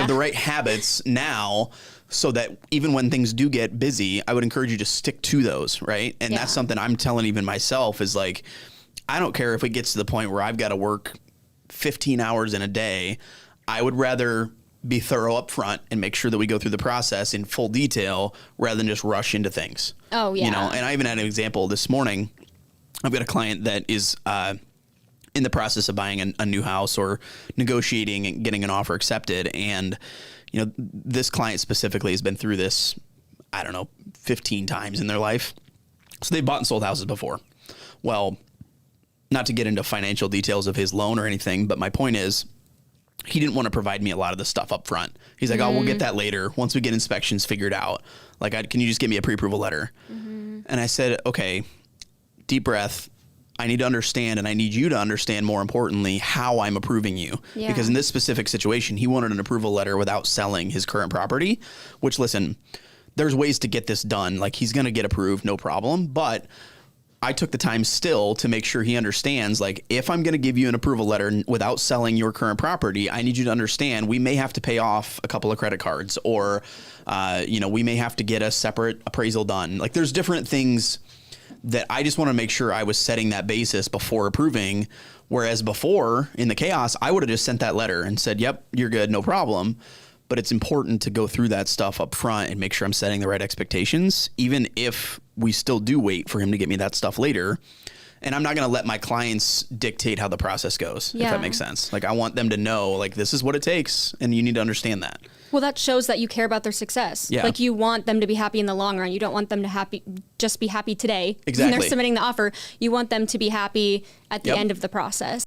have the right habits now, so that even when things do get busy, I would encourage you to stick to those, right? And that's something I'm telling even myself is like, I don't care if it gets to the point where I've got to work 15 hours in a day. I would rather be thorough up front and make sure that we go through the process in full detail rather than just rush into things. Oh, yeah. You know, and I even had an example this morning. I've got a client that is in the process of buying a new house or negotiating and getting an offer accepted. And, you know, this client specifically has been through this, I don't know, 15 times in their life. So they've bought and sold houses before. Well, not to get into financial details of his loan or anything, but my point is, he didn't want to provide me a lot of the stuff up front. He's like, oh, we'll get that later once we get inspections figured out. Like, can you just give me a pre-approval letter? And I said, okay, deep breath. I need to understand, and I need you to understand, more importantly, how I'm approving you. Yeah. Because in this specific situation, he wanted an approval letter without selling his current property, which, listen, there's ways to get this done. Like, he's going to get approved, no problem. But I took the time still to make sure he understands, like, if I'm going to give you an approval letter without selling your current property, I need you to understand we may have to pay off a couple of credit cards, or, you know, we may have to get a separate appraisal done. Like, there's different things that I just want to make sure I was setting that basis before approving. Whereas before, in the chaos, I would have just sent that letter and said, yep, you're good, no problem. But it's important to go through that stuff up front and make sure I'm setting the right expectations, even if we still do wait for him to get me that stuff later. And I'm not going to let my clients dictate how the process goes, if that makes sense. Like, I want them to know, like, this is what it takes, and you need to understand that. Well, that shows that you care about their success. Yeah. Like, you want them to be happy in the long run. You don't want them to just be happy today. Exactly. When they're submitting the offer. You want them to be happy at the end of the process.